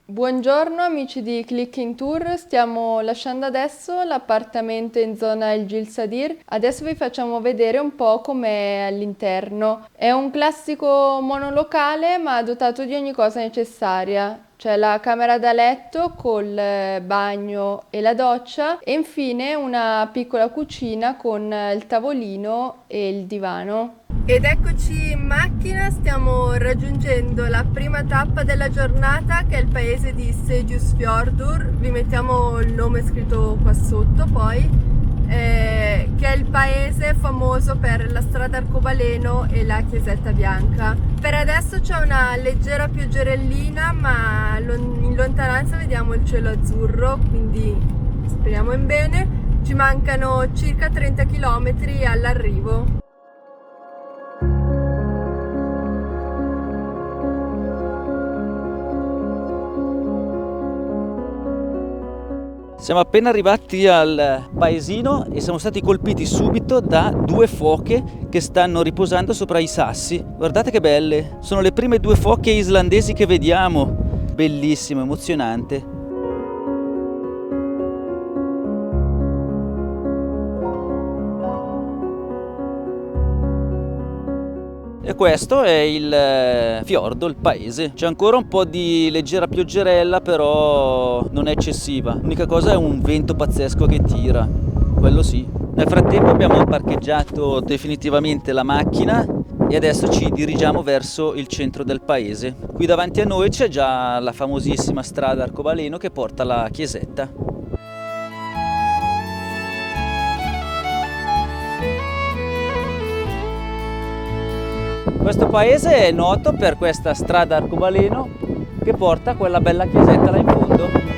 Buongiorno amici di Clicking Tour, stiamo lasciando adesso l'appartamento in zona El Gil Sadir. Adesso vi facciamo vedere un po' com'è all'interno. È un classico monolocale ma dotato di ogni cosa necessaria. C'è la camera da letto col bagno e la doccia e infine una piccola cucina con il tavolino e il divano. Ed eccoci in macchina, stiamo raggiungendo la prima tappa della giornata che è il paese di Seyðisfjörður. Vi mettiamo il nome scritto qua sotto poi, che è il paese famoso per la strada arcobaleno e la chiesetta bianca. Per adesso c'è una leggera pioggerellina ma in lontananza vediamo il cielo azzurro, quindi speriamo in bene. Ci mancano circa 30 km all'arrivo. Siamo appena arrivati al paesino e siamo stati colpiti subito da due foche che stanno riposando sopra i sassi. Guardate che belle! Sono le prime due foche islandesi che vediamo. Bellissimo, emozionante. E questo è il fiordo, il paese. C'è ancora un po' di leggera pioggerella, però non è eccessiva. L'unica cosa è un vento pazzesco che tira, quello sì. Nel frattempo abbiamo parcheggiato definitivamente la macchina e adesso ci dirigiamo verso il centro del paese. Qui davanti a noi c'è già la famosissima strada arcobaleno che porta alla chiesetta. Questo paese è noto per questa strada arcobaleno che porta a quella bella chiesetta là in fondo.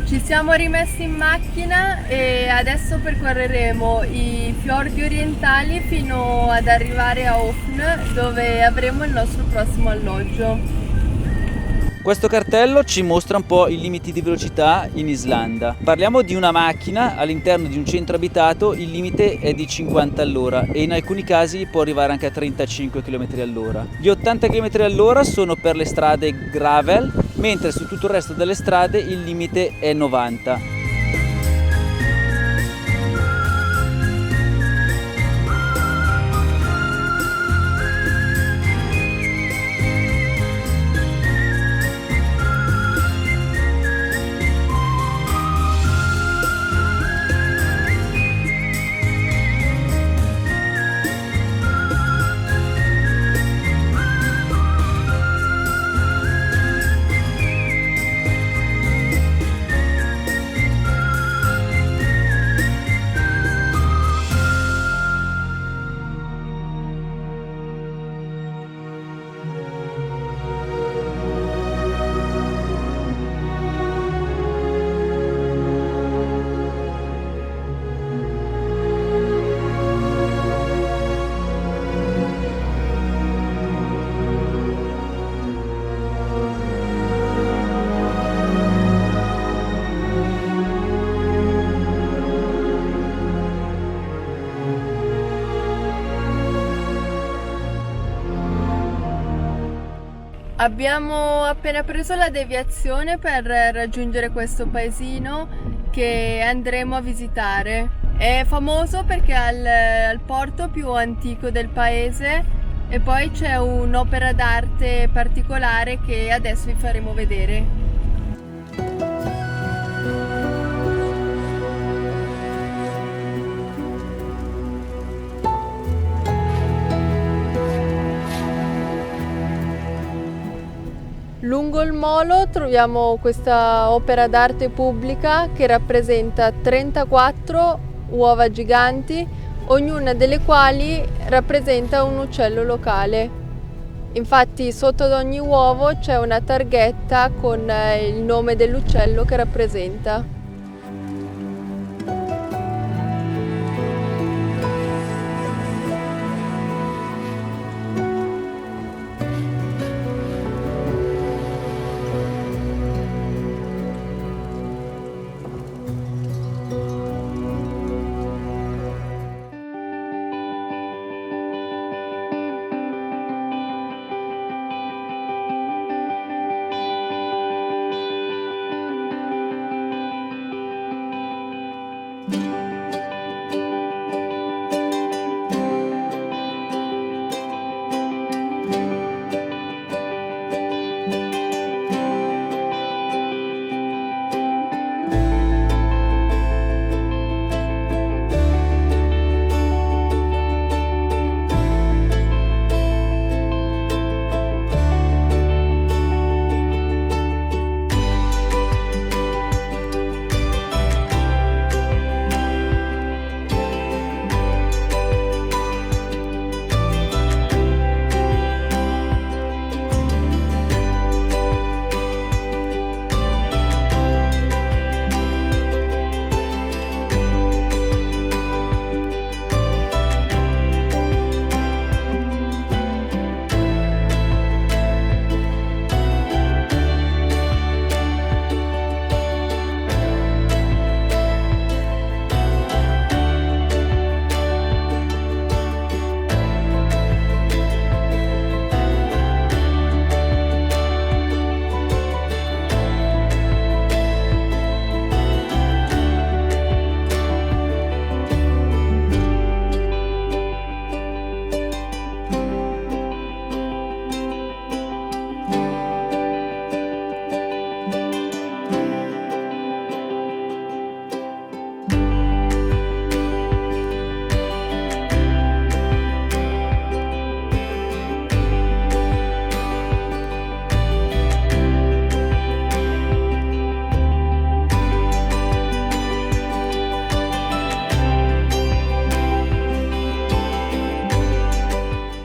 Ci siamo rimessi in macchina e adesso percorreremo i fiordi orientali fino ad arrivare a Ofn, dove avremo il nostro prossimo alloggio. Questo cartello ci mostra un po' i limiti di velocità in Islanda. Parliamo di una macchina all'interno di un centro abitato, il limite è di 50 all'ora e in alcuni casi può arrivare anche a 35 km all'ora. Gli 80 km all'ora sono per le strade gravel, mentre su tutto il resto delle strade il limite è 90. Abbiamo appena preso la deviazione per raggiungere questo paesino che andremo a visitare. È famoso perché ha il porto più antico del paese e poi c'è un'opera d'arte particolare che adesso vi faremo vedere. Lungo il molo troviamo questa opera d'arte pubblica che rappresenta 34 uova giganti, ognuna delle quali rappresenta un uccello locale. Infatti sotto ad ogni uovo c'è una targhetta con il nome dell'uccello che rappresenta.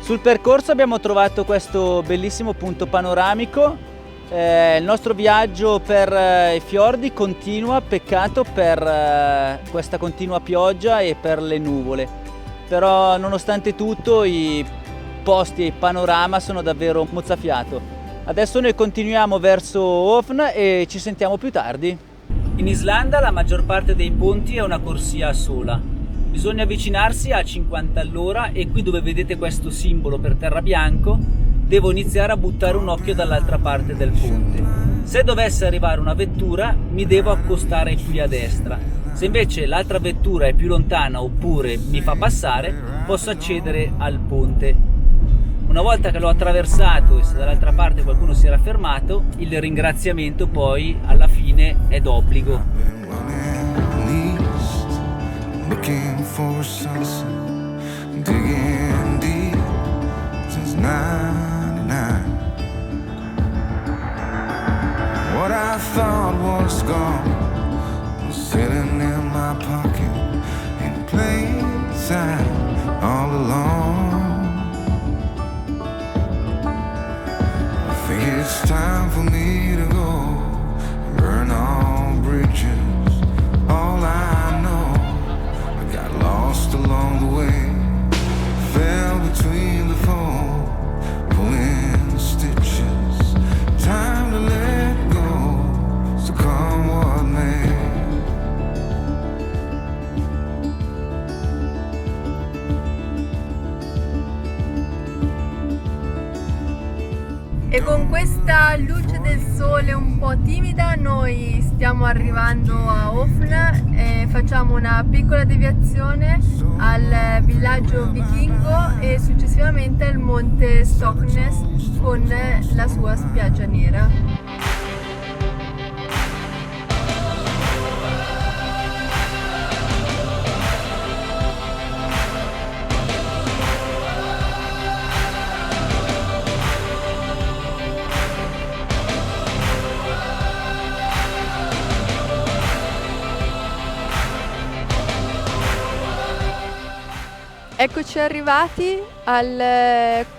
Sul percorso abbiamo trovato questo bellissimo punto panoramico. Il nostro viaggio per i fiordi continua, peccato per questa continua pioggia e per le nuvole. Però nonostante tutto i posti e il panorama sono davvero mozzafiato. Adesso noi continuiamo verso Ofn e ci sentiamo più tardi. In Islanda la maggior parte dei ponti è una corsia sola. Bisogna avvicinarsi a 50 all'ora e qui dove vedete questo simbolo per terra bianco devo iniziare a buttare un occhio dall'altra parte del ponte. Se dovesse arrivare una vettura mi devo accostare qui a destra. Se invece l'altra vettura è più lontana oppure mi fa passare, posso accedere al ponte. Una volta che l'ho attraversato e se dall'altra parte qualcuno si era fermato, il ringraziamento poi alla fine è d'obbligo. Looking for a sunset, digging deep since '99. What I thought was gone was sitting in my pocket in plain sight all along. I think it's time for me to go, burn all bridges, all I know. Lost along the way, fell between the foam, pulling stitches. Time to let go, so come what may. E con questa luce del sole un po' timida noi stiamo arrivando a Ofn e facciamo una piccola deviazione al villaggio vichingo e successivamente al monte Stoknes con la sua spiaggia nera. Eccoci arrivati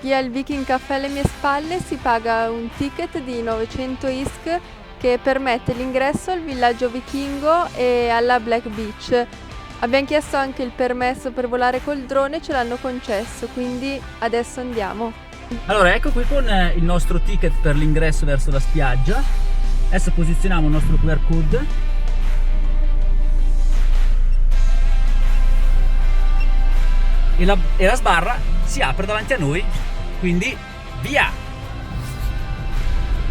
qui al Viking Caffè alle mie spalle. Si paga un ticket di 900 ISK che permette l'ingresso al villaggio vichingo e alla Black Beach. Abbiamo chiesto anche il permesso per volare col drone, ce l'hanno concesso, quindi adesso andiamo. Allora, ecco qui con il nostro ticket per l'ingresso verso la spiaggia. Adesso posizioniamo il nostro QR code. E la sbarra si apre davanti a noi, quindi via!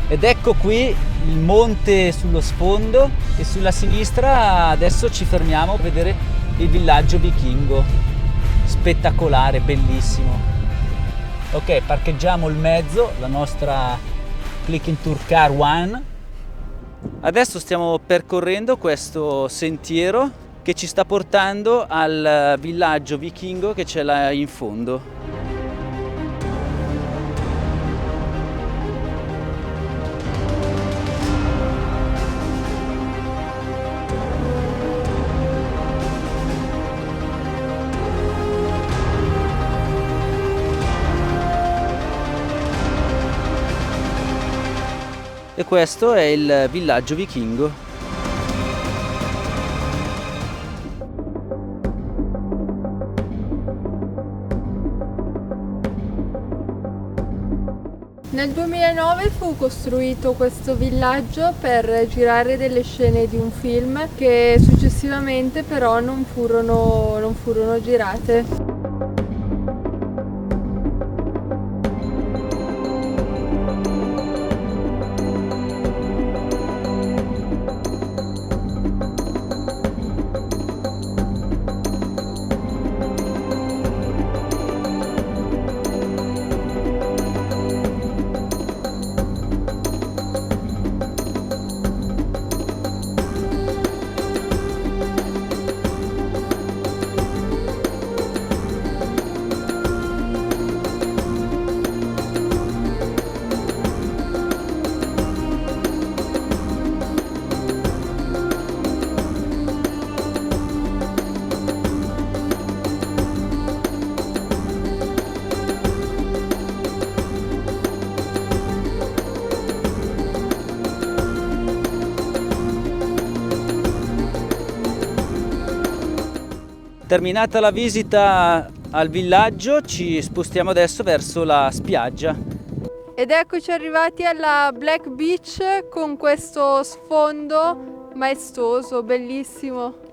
Ed ecco qui il monte sullo sfondo e sulla sinistra adesso ci fermiamo per vedere il villaggio vichingo. Spettacolare, bellissimo. Ok, parcheggiamo il mezzo, la nostra Clicking Tour Car One. Adesso stiamo percorrendo questo sentiero che ci sta portando al villaggio vichingo che c'è là in fondo. E questo è il villaggio vichingo. Nel 2009 fu costruito questo villaggio per girare delle scene di un film che successivamente però non furono girate. Terminata la visita al villaggio, ci spostiamo adesso verso la spiaggia. Ed eccoci arrivati alla Black Beach con questo sfondo maestoso, bellissimo.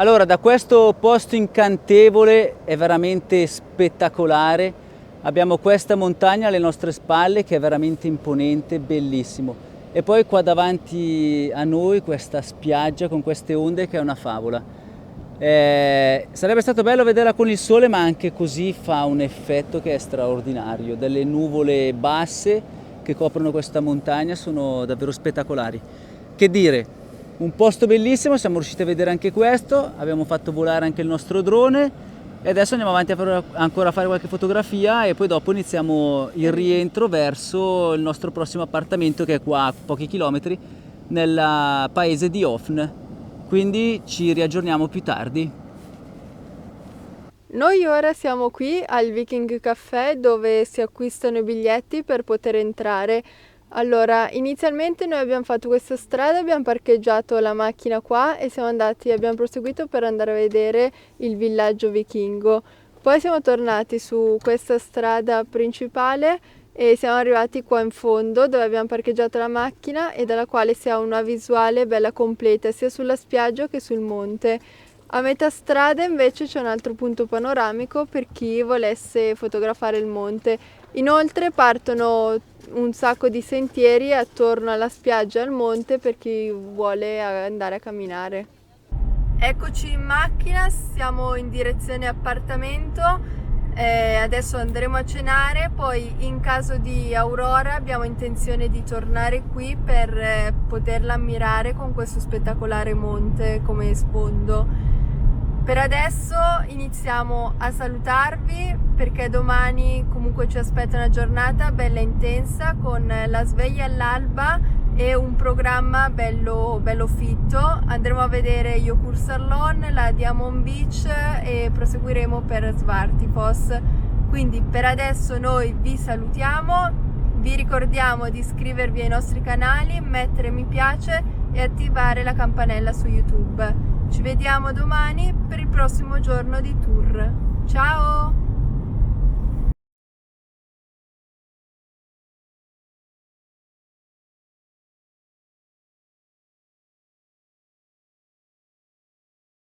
Allora, da questo posto incantevole è veramente spettacolare. Abbiamo questa montagna alle nostre spalle che è veramente imponente, bellissimo. E poi qua davanti a noi questa spiaggia con queste onde che è una favola. Sarebbe stato bello vederla con il sole, ma anche così fa un effetto che è straordinario. Delle nuvole basse che coprono questa montagna sono davvero spettacolari. Che dire? Un posto bellissimo, siamo riusciti a vedere anche questo, abbiamo fatto volare anche il nostro drone e adesso andiamo avanti ancora a fare qualche fotografia e poi dopo iniziamo il rientro verso il nostro prossimo appartamento che è qua a pochi chilometri nel paese di Ofn. Quindi ci riaggiorniamo più tardi. Noi ora siamo qui al Viking Café dove si acquistano i biglietti per poter entrare. Allora, inizialmente noi abbiamo fatto questa strada, abbiamo parcheggiato la macchina qua e abbiamo proseguito per andare a vedere il villaggio vichingo. Poi siamo tornati su questa strada principale e siamo arrivati qua in fondo dove abbiamo parcheggiato la macchina e dalla quale si ha una visuale bella completa sia sulla spiaggia che sul monte. A metà strada invece c'è un altro punto panoramico per chi volesse fotografare il monte. Inoltre partono un sacco di sentieri attorno alla spiaggia e al monte per chi vuole andare a camminare. Eccoci in macchina, siamo in direzione appartamento, adesso andremo a cenare, poi in caso di aurora abbiamo intenzione di tornare qui per poterla ammirare con questo spettacolare monte come sfondo. Per adesso iniziamo a salutarvi perché domani comunque ci aspetta una giornata bella intensa con la sveglia all'alba e un programma bello fitto. Andremo a vedere Jökulsárlón, la Diamond Beach e proseguiremo per Svartifos. Quindi per adesso noi vi salutiamo, vi ricordiamo di iscrivervi ai nostri canali, mettere mi piace e attivare la campanella su YouTube. Ci vediamo domani per il prossimo giorno di tour. Ciao!